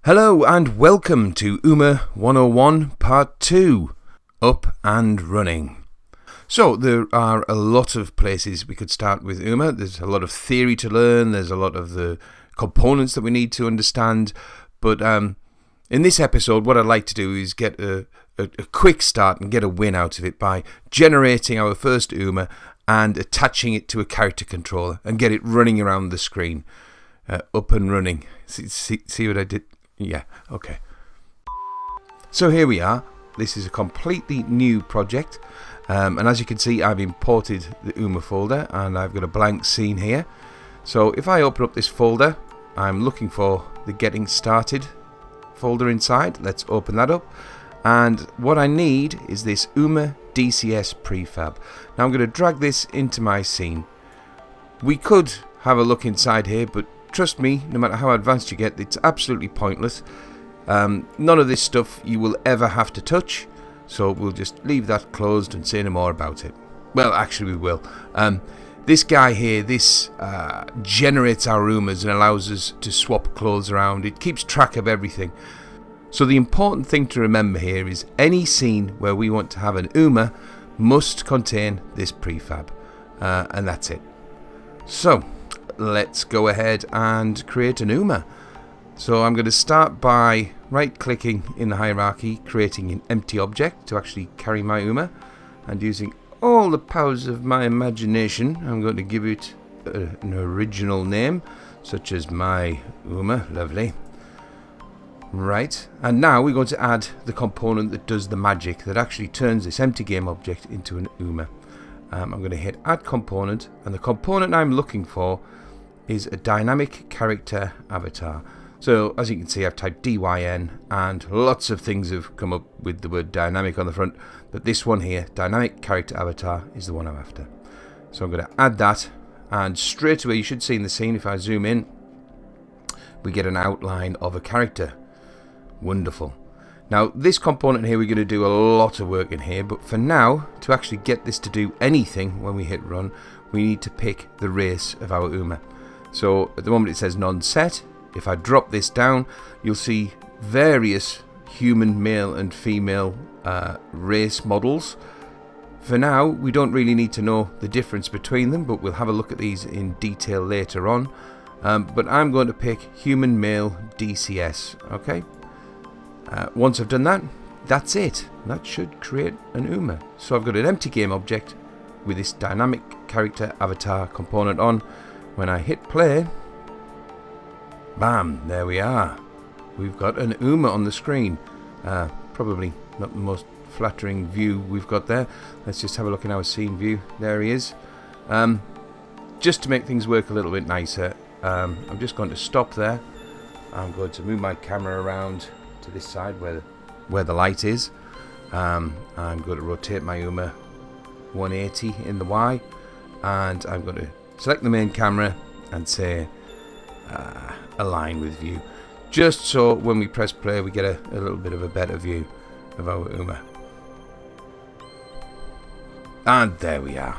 Hello and welcome to UMA 101 Part 2, Up and Running. So there are a lot of places we could start with UMA. There's a lot of theory to learn, there's a lot of the components that we need to understand, but in this episode what I'd like to do is get a quick start and get a win out of it by generating our first UMA and attaching it to a character controller and get it running around the screen. Up and running. See what I did? Yeah, okay. So here we are. This is a completely new project. And as you can see, I've imported the UMA folder and I've got a blank scene here. So if I open up this folder, I'm looking for the Getting Started folder inside. Let's open that up. And what I need is this UMA DCS prefab. Now I'm going to drag this into my scene. We could have a look inside here, but trust me, no matter how advanced you get, it's absolutely pointless. None of this stuff you will ever have to touch, so we'll just leave that closed and say no more about it. Well, actually we will. This guy here, this generates our UMAs and allows us to swap clothes around. It keeps track of everything. So the important thing to remember here is any scene where we want to have an UMA must contain this prefab, and that's it. So let's go ahead and create an UMA. So I'm going to start by right clicking in the hierarchy, creating an empty object to actually carry my UMA, and using all the powers of my imagination I'm going to give it an original name such as my UMA. Lovely. Right, and now we're going to add the component that does the magic, that actually turns this empty game object into an UMA. I'm going to hit add component, and the component I'm looking for is a dynamic character avatar. So as you can see, I've typed DYN and lots of things have come up with the word dynamic on the front, but this one here, dynamic character avatar, is the one I'm after. So I'm going to add that, and straight away you should see in the scene, if I zoom in, we get an outline of a character. Wonderful. Now this component here, we're going to do a lot of work in here, but for now, to actually get this to do anything when we hit run, we need to pick the race of our UMA. So at the moment it says non-set. If I drop this down, you'll see various human male and female race models. For now, we don't really need to know the difference between them, but we'll have a look at these in detail later on. But I'm going to pick human male DCS. Okay. Once I've done that, that's it. That should create an UMA. So I've got an empty game object with this dynamic character avatar component on. When I hit play, bam, there we are. We've got an UMA on the screen. Probably not the most flattering view we've got there. Let's just have a look in our scene view. There he is. Just to make things work a little bit nicer, I'm just going to stop there. I'm going to move my camera around to this side where the light is. I'm going to rotate my UMA 180 in the Y, and I'm going to select the main camera and say align with view, just so when we press play we get a little bit of a better view of our UMA. And there we are.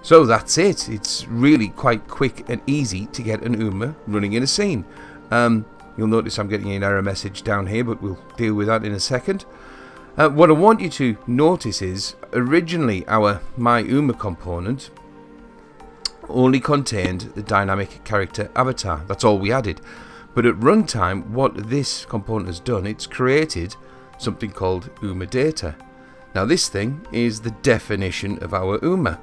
So that's it. It's really quite quick and easy to get an UMA running in a scene. You'll notice I'm getting an error message down here, but we'll deal with that in a second. What I want you to notice is originally our my UMA component only contained the dynamic character avatar. That's all we added. But at runtime, what this component has done, it's created something called UMA data. Now this thing is the definition of our UMA.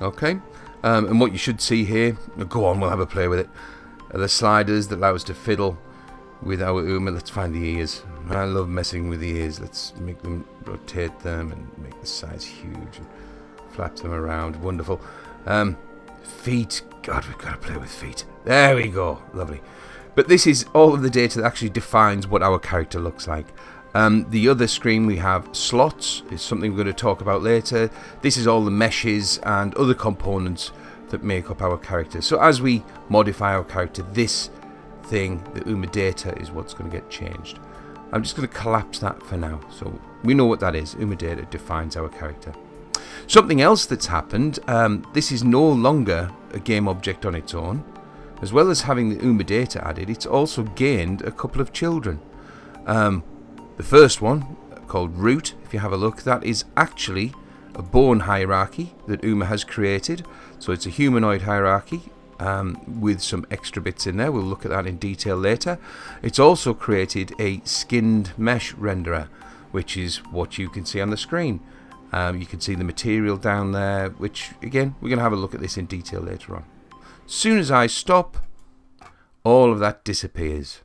Okay, and what you should see here, go on, we'll have a play with it, are the sliders that allow us to fiddle with our UMA. Let's find the ears. I love messing with the ears. Let's make them, rotate them and make the size huge and flap them around. Wonderful. Feet, God, we've got to play with feet. There we go, lovely. But this is all of the data that actually defines what our character looks like. The other screen we have slots, is something we're going to talk about later. This is all the meshes and other components that make up our character. So as we modify our character, this thing, the UMA data, is what's going to get changed. I'm just going to collapse that for now, so we know what that is. UMA data defines our character. Something else that's happened, this is no longer a game object on its own. As well as having the UMA data added, it's also gained a couple of children. The first one, called root, if you have a look, that is actually a bone hierarchy that Uma has created. So it's a humanoid hierarchy with some extra bits in there. We'll look at that in detail later. It's also created a skinned mesh renderer, which is what you can see on the screen. You can see the material down there, which again, we're going to have a look at this in detail later on. As soon as I stop, all of that disappears.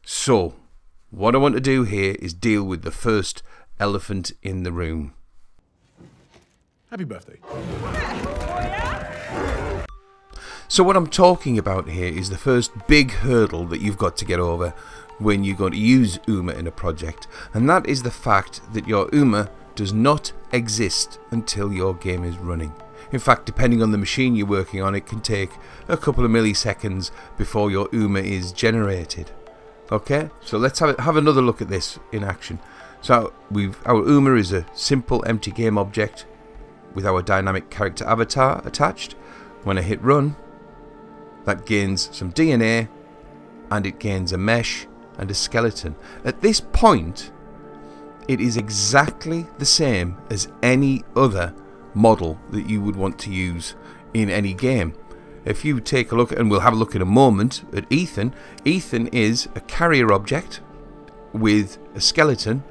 So what I want to do here is deal with the first elephant in the room. Happy birthday. So what I'm talking about here is the first big hurdle that you've got to get over when you're going to use Uma in a project, and that is the fact that your Uma does not exist until your game is running. In fact, depending on the machine you're working on, it can take a couple of milliseconds before your Uma is generated. Okay, so let's have another look at this in action. So our Uma is a simple empty game object with our dynamic character avatar attached. When I hit run, that gains some DNA, and it gains a mesh and a skeleton. At this point, it is exactly the same as any other model that you would want to use in any game. If you take a look, and we'll have a look in a moment, at Ethan. Ethan is a carrier object with a skeleton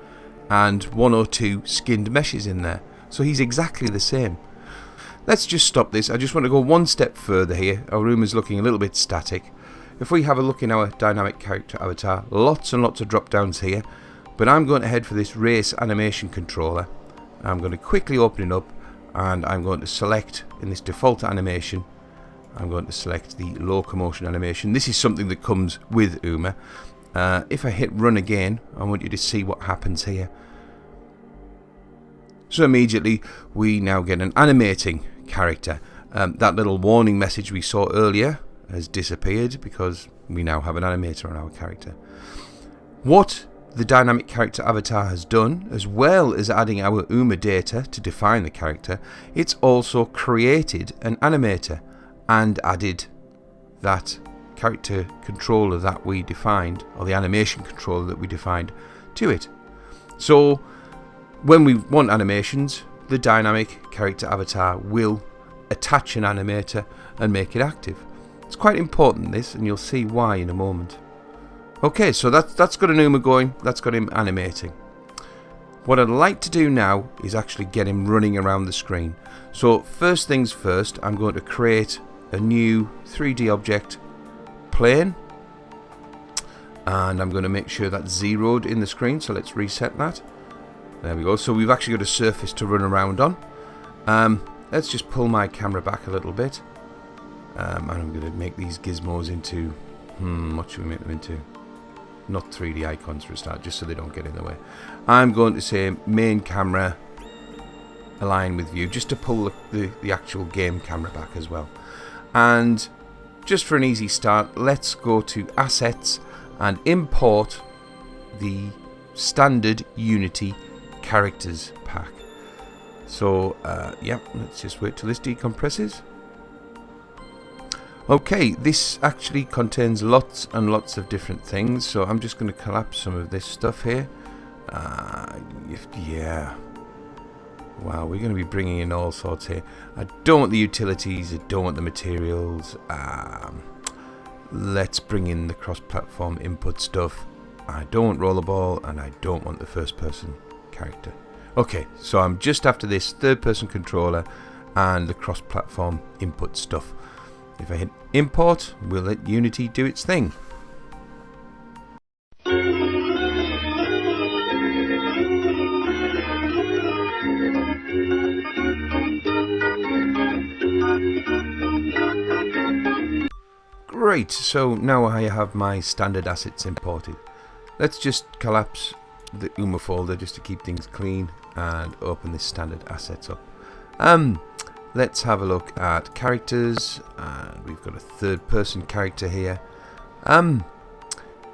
and 1 or 2 skinned meshes in there. So he's exactly the same. Let's just stop this. I just want to go one step further here. Our room is looking a little bit static. If we have a look in our dynamic character avatar, lots and lots of drop downs here, but I'm going to head for this race animation controller. I'm going to quickly open it up, and I'm going to select in this default animation, I'm going to select the locomotion animation. This is something that comes with Uma. If I hit run again, I want you to see what happens here. So immediately we now get an animating character. That little warning message we saw earlier has disappeared because we now have an animator on our character. What the dynamic character avatar has done, as well as adding our Uma data to define the character, it's also created an animator and added that character controller that we defined, or the animation controller that we defined, to it. So when we want animations, the dynamic character avatar will attach an animator and make it active. It's quite important, this, and you'll see why in a moment. Okay, so that's got an Uma going, that's got him animating. What I'd like to do now is actually get him running around the screen. So first things first, I'm going to create a new 3D object plane, and I'm going to make sure that's zeroed in the screen, so let's reset that. There we go. So we've actually got a surface to run around on. Let's just pull my camera back a little bit, and I'm going to make these gizmos into what should we make them into? Not 3D icons for a start, just so they don't get in the way. I'm going to say main camera align with view, just to pull the actual game camera back as well. And just for an easy start, let's go to assets and import the standard Unity characters pack. So yeah, let's just wait till this decompresses. Okay, this actually contains lots and lots of different things, so I'm just going to collapse some of this stuff here. Yeah, wow, we're going to be bringing in all sorts here. I don't want the utilities, I don't want the materials. Let's bring in the cross-platform input stuff. I don't want rollerball, and I don't want the first-person character. Okay, so I'm just after this third-person controller and the cross-platform input stuff. If I hit import, we'll let Unity do its thing. Great, so now I have my standard assets imported. Let's just collapse the Uma folder just to keep things clean and open this standard assets up. Let's have a look at characters, and we've got a third person character here.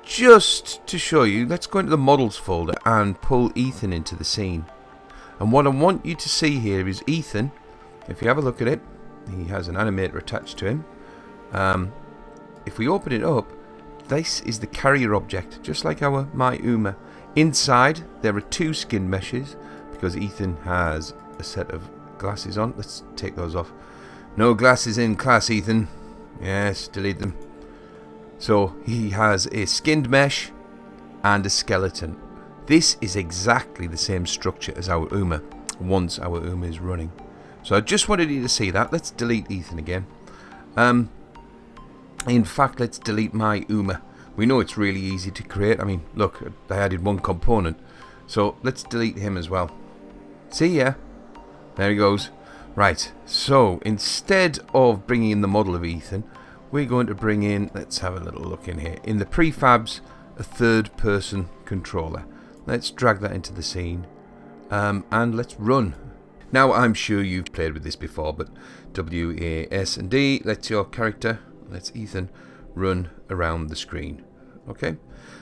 Just to show you, let's go into the models folder and pull Ethan into the scene. And what I want you to see here is Ethan. If you have a look at it, he has an animator attached to him. If we open it up, this is the carrier object, just like our my Uma. Inside there are 2 skin meshes, because Ethan has a set of glasses on. Let's take those off. No glasses in class, Ethan. Yes, delete them. So he has a skinned mesh and a skeleton. This is exactly the same structure as our Uma once our Uma is running. So I just wanted you to see that. Let's delete Ethan again. In fact, let's delete my Uma. We know it's really easy to create. I mean, look, I added 1 component. So let's delete him as well. See ya. There he goes. Right, so instead of bringing in the model of Ethan, we're going to bring in, let's have a little look in here, in the prefabs, a 3rd person controller. Let's drag that into the scene, and let's run. Now, I'm sure you've played with this before, but WASD lets your character, let's Ethan, run around the screen. Okay,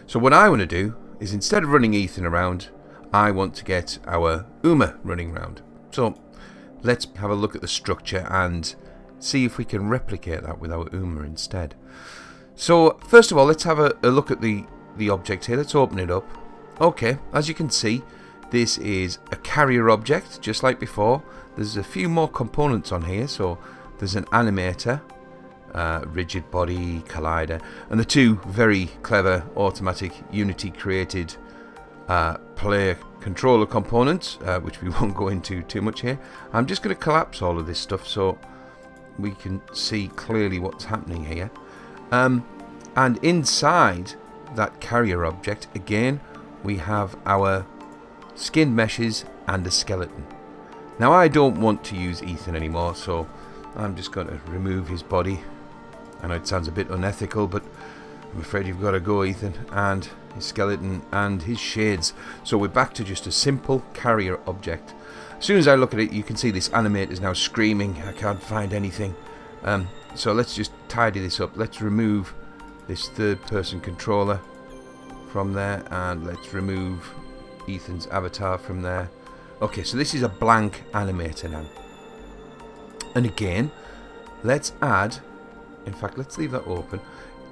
so what I want to do is, instead of running Ethan around, I want to get our Uma running around. So let's have a look at the structure and see if we can replicate that with our Uma instead. So first of all, let's have a look at the object here. Let's open it up. Okay, as you can see, this is a carrier object, just like before. There's a few more components on here. So there's an animator, rigid body, collider, and the 2 very clever automatic Unity created player controller components, which we won't go into too much here. I'm just going to collapse all of this stuff so we can see clearly what's happening here. And inside that carrier object, again, we have our skin meshes and a skeleton. Now, I don't want to use Ethan anymore, so I'm just going to remove his body. I know it sounds a bit unethical, but I'm afraid you've got to go, Ethan, and his skeleton and his shades. So we're back to just a simple carrier object. As soon as I look at it, you can see this animator is now screaming, I can't find anything. So let's just tidy this up. Let's remove this 3rd person controller from there, and let's remove Ethan's avatar from there. Okay, so this is a blank animator now. And again, let's add, in fact, let's leave that open.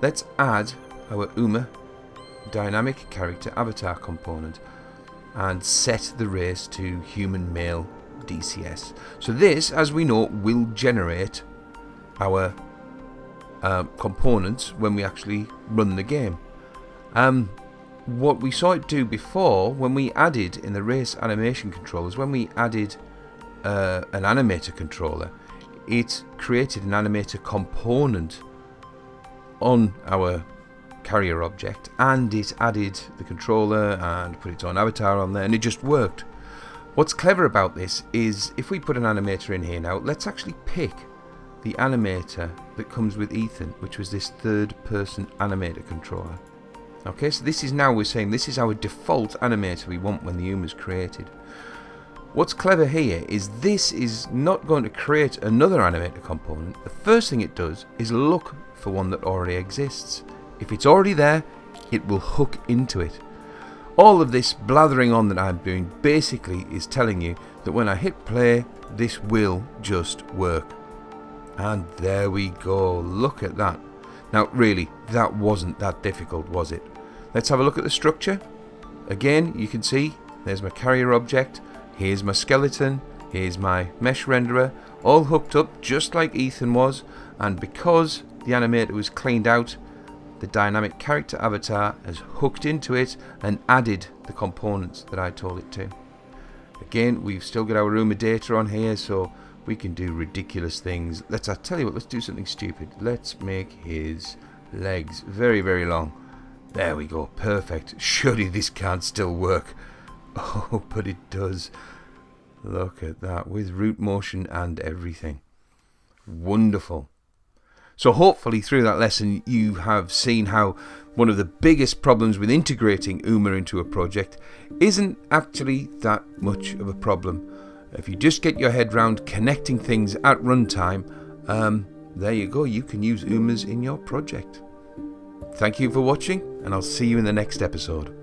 Let's add our Uma dynamic character avatar component and set the race to human male DCS. So this, as we know, will generate our components when we actually run the game. What we saw it do before, when we added in the race animation controllers, when we added an animator controller, it created an animator component on our carrier object, and it added the controller and put its own avatar on there, and it just worked. What's clever about this is, if we put an animator in here now, let's actually pick the animator that comes with Ethan, which was this 3rd person animator controller. Okay, so this is now, we're saying this is our default animator we want when the Uma is created. What's clever here is this is not going to create another animator component. The first thing it does is look for one that already exists. If it's already there, it will hook into it. All of this blathering on that I'm doing basically is telling you that when I hit play, this will just work. And there we go, look at that. Now really, that wasn't that difficult, was it? Let's have a look at the structure. Again, you can see, there's my carrier object, here's my skeleton, here's my mesh renderer, all hooked up just like Ethan was, and because the animator was cleaned out, the dynamic character avatar has hooked into it and added the components that I told it to. Again, we've still got our Uma data on here, so we can do ridiculous things. I tell you what, let's do something stupid. Let's make his legs very, very long. There we go, perfect. Surely this can't still work. Oh, but it does. Look at that, with root motion and everything. Wonderful. So hopefully through that lesson you have seen how one of the biggest problems with integrating Uma into a project isn't actually that much of a problem. If you just get your head round connecting things at runtime, there you go, you can use Umas in your project. Thank you for watching, and I'll see you in the next episode.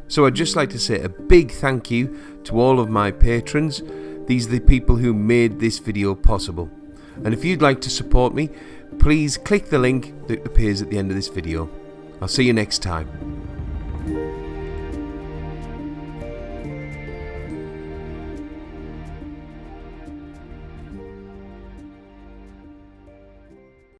So I'd just like to say a big thank you to all of my patrons. These are the people who made this video possible. And if you'd like to support me, please click the link that appears at the end of this video. I'll see you next time.